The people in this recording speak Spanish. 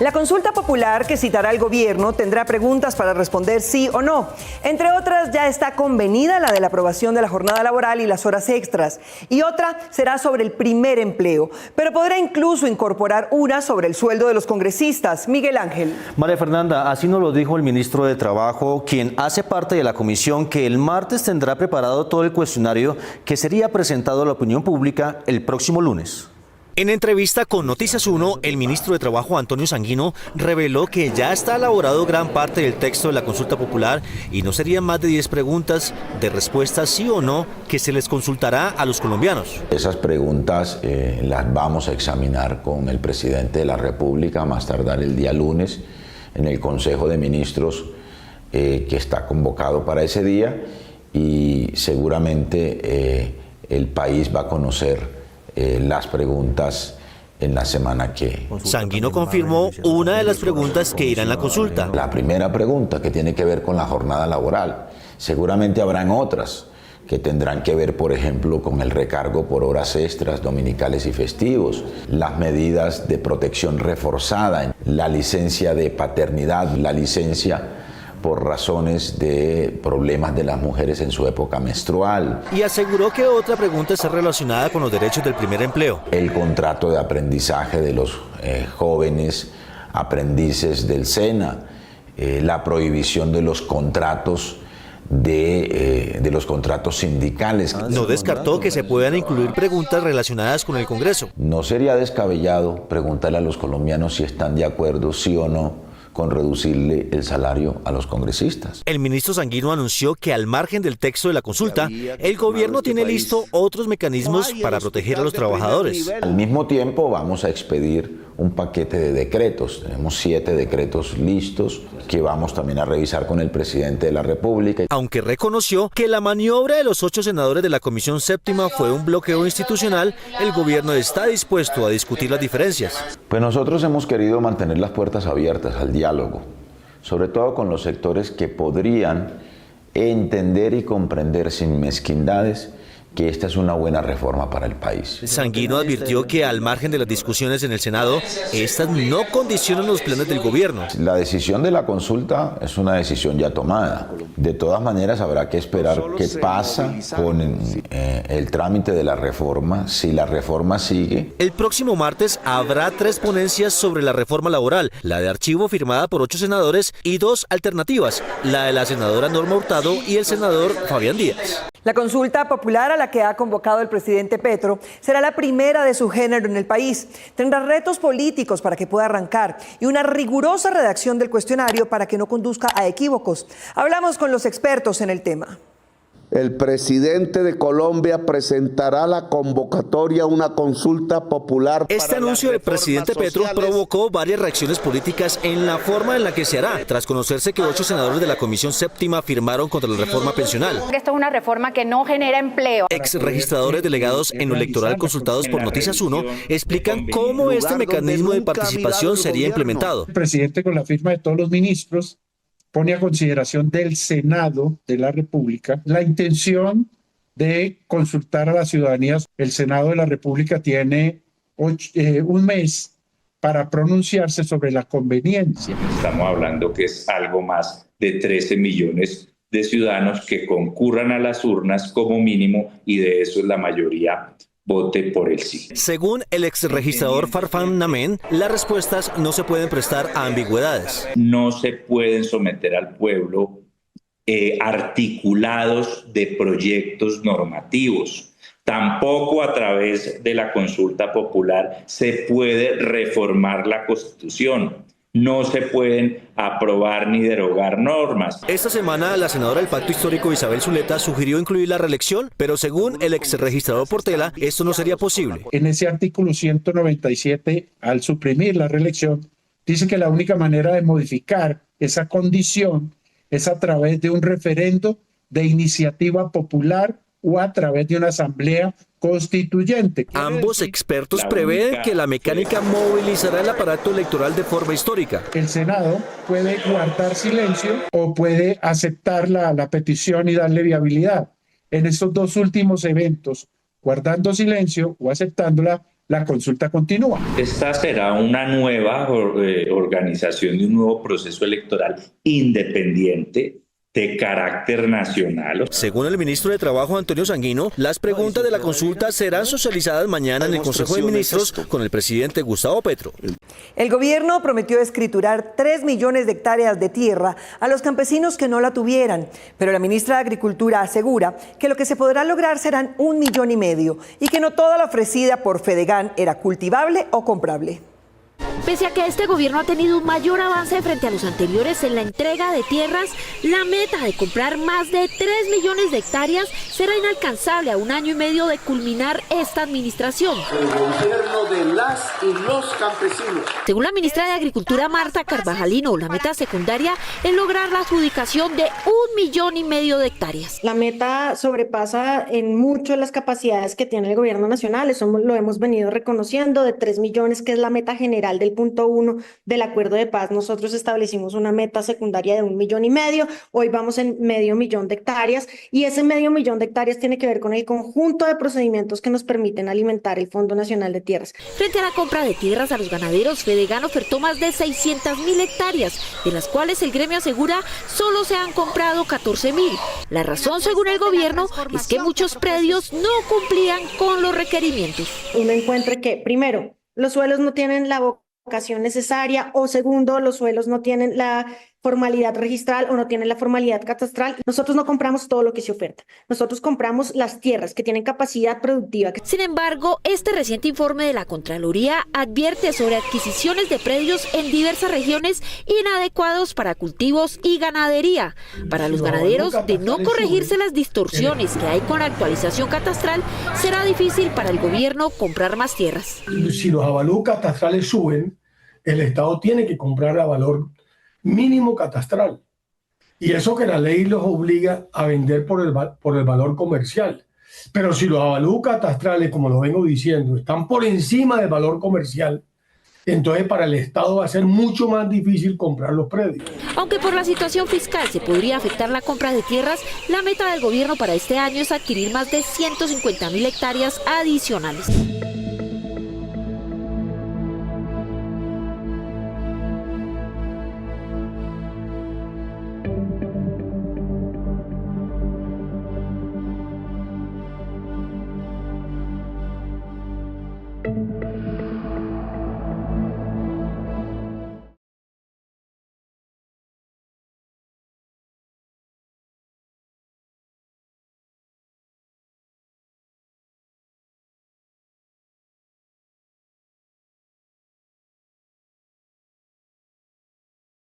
La consulta popular que citará el gobierno tendrá preguntas para responder sí o no. Entre otras, ya está convenida la de la aprobación de la jornada laboral y las horas extras. Y otra será sobre el primer empleo. Pero podrá incluso incorporar una sobre el sueldo de los congresistas. Miguel Ángel. María Fernanda, así nos lo dijo el ministro de Trabajo, quien hace parte de la comisión que el martes tendrá preparado todo el cuestionario que sería presentado a la opinión pública el próximo lunes. En entrevista con Noticias 1, el ministro de Trabajo, Antonio Sanguino, reveló que ya está elaborado gran parte del texto de la consulta popular y no serían más de 10 preguntas de respuesta sí o no que se les consultará a los colombianos. Esas preguntas las vamos a examinar con el presidente de la República a más tardar el día lunes en el Consejo de Ministros que está convocado para ese día, y seguramente el país va a conocer las preguntas en la semana que... Sanguino confirmó una de las preguntas que irá en la consulta. La primera pregunta, que tiene que ver con la jornada laboral. Seguramente habrán otras que tendrán que ver, por ejemplo, con el recargo por horas extras, dominicales y festivos, las medidas de protección reforzada, la licencia de paternidad, la licencia por razones de problemas de las mujeres en su época menstrual. Y aseguró que otra pregunta está relacionada con los derechos del primer empleo. El contrato de aprendizaje de los jóvenes aprendices del SENA, la prohibición de los contratos de los contratos sindicales. No descartó que se puedan incluir preguntas relacionadas con el Congreso. No sería descabellado preguntarle a los colombianos si están de acuerdo, sí o no, con reducirle el salario a los congresistas. El ministro Sanguino anunció que al margen del texto de la consulta, el gobierno tiene listo otros mecanismos para proteger a los trabajadores. Al mismo tiempo vamos a expedir un paquete de decretos. Tenemos 7 decretos listos que vamos también a revisar con el presidente de la República. Aunque reconoció que la maniobra de los 8 senadores de la Comisión Séptima fue un bloqueo institucional, el gobierno está dispuesto a discutir las diferencias. Pues nosotros hemos querido mantener las puertas abiertas al diálogo, sobre todo con los sectores que podrían entender y comprender sin mezquindades que esta es una buena reforma para el país. Sanguino advirtió que al margen de las discusiones en el Senado, estas no condicionan los planes del gobierno. La decisión de la consulta es una decisión ya tomada. De todas maneras habrá que esperar qué pasa con el trámite de la reforma, si la reforma sigue. El próximo martes habrá 3 ponencias sobre la reforma laboral, la de archivo firmada por 8 senadores y 2 alternativas, la de la senadora Norma Hurtado y el senador Fabián Díaz. La consulta popular a la que ha convocado el presidente Petro será la primera de su género en el país. Tendrá retos políticos para que pueda arrancar y una rigurosa redacción del cuestionario para que no conduzca a equívocos. Hablamos con los expertos en el tema. El presidente de Colombia presentará la convocatoria a una consulta popular. Este anuncio del presidente Petro provocó varias reacciones políticas en la forma en la que se hará, tras conocerse que 8 senadores de la Comisión Séptima firmaron contra la reforma pensional. Esto es una reforma que no genera empleo. Ex registradores delegados en lo electoral consultados por Noticias 1 explican cómo este mecanismo de participación sería implementado. El presidente, con la firma de todos los ministros, pone a consideración del Senado de la República la intención de consultar a la ciudadanía. El Senado de la República tiene un mes para pronunciarse sobre la conveniencia. Estamos hablando que es algo más de 13 millones de ciudadanos que concurran a las urnas como mínimo, y de eso la mayoría vote por el sí. Según el exregistrador Farfán Namen, las respuestas no se pueden prestar a ambigüedades. No se pueden someter al pueblo articulados de proyectos normativos. Tampoco a través de la consulta popular se puede reformar la Constitución. No se pueden aprobar ni derogar normas. Esta semana, la senadora del Pacto Histórico, Isabel Zuleta, sugirió incluir la reelección, pero según el exregistrador Portela, esto no sería posible. En ese artículo 197, al suprimir la reelección, dice que la única manera de modificar esa condición es a través de un referendo de iniciativa popular o a través de una asamblea constituyente. Ambos expertos prevén que la mecánica movilizará el aparato electoral de forma histórica. El Senado puede guardar silencio o puede aceptar la petición y darle viabilidad. En estos 2 últimos eventos, guardando silencio o aceptándola, la consulta continúa. Esta será una nueva organización de un nuevo proceso electoral independiente de carácter nacional. Según el ministro de Trabajo, Antonio Sanguino, las preguntas de la consulta serán socializadas mañana en el Consejo de Ministros con el presidente Gustavo Petro. El gobierno prometió escriturar 3 millones de hectáreas de tierra a los campesinos que no la tuvieran, pero la ministra de Agricultura asegura que lo que se podrá lograr serán 1,5 millones y que no toda la ofrecida por Fedegan era cultivable o comprable. Pese a que este gobierno ha tenido un mayor avance frente a los anteriores en la entrega de tierras, la meta de comprar más de 3 millones de hectáreas será inalcanzable a 1 año y medio de culminar esta administración. El gobierno de las y los campesinos. Según la ministra de Agricultura, Marta Carvajalino, la meta secundaria es lograr la adjudicación de 1,5 millones de hectáreas. La meta sobrepasa en mucho las capacidades que tiene el gobierno nacional, eso lo hemos venido reconociendo, de 3 millones, que es la meta general del punto 1 del acuerdo de paz. Nosotros establecimos una meta secundaria de 1,5 millones, hoy vamos en 0,5 millones de hectáreas y ese 0,5 millones de hectáreas tiene que ver con el conjunto de procedimientos que nos permiten alimentar el Fondo Nacional de Tierras. Frente a la compra de tierras a los ganaderos, Fedegan ofertó más de 600.000 hectáreas, de las cuales el gremio asegura solo se han comprado 14.000. La razón, según el gobierno, es que muchos predios no cumplían con los requerimientos. Uno encuentra que, primero, los suelos no tienen la vocación necesaria, o segundo, los suelos no tienen la formalidad registral o no tienen la formalidad catastral. Nosotros no compramos todo lo que se oferta. Nosotros compramos las tierras que tienen capacidad productiva. Sin embargo, este reciente informe de la Contraloría advierte sobre adquisiciones de predios en diversas regiones inadecuados para cultivos y ganadería. Para los ganaderos, de no corregirse las distorsiones que hay con la actualización catastral, será difícil para el gobierno comprar más tierras. Si los avalúos catastrales suben, el Estado tiene que comprar a valor mínimo catastral, y eso que la ley los obliga a vender por el valor comercial. Pero si los avalúos catastrales, como lo vengo diciendo, están por encima del valor comercial, entonces para el Estado va a ser mucho más difícil comprar los predios. Aunque por la situación fiscal se podría afectar la compra de tierras, la meta del gobierno para este año es adquirir más de 150.000 hectáreas adicionales.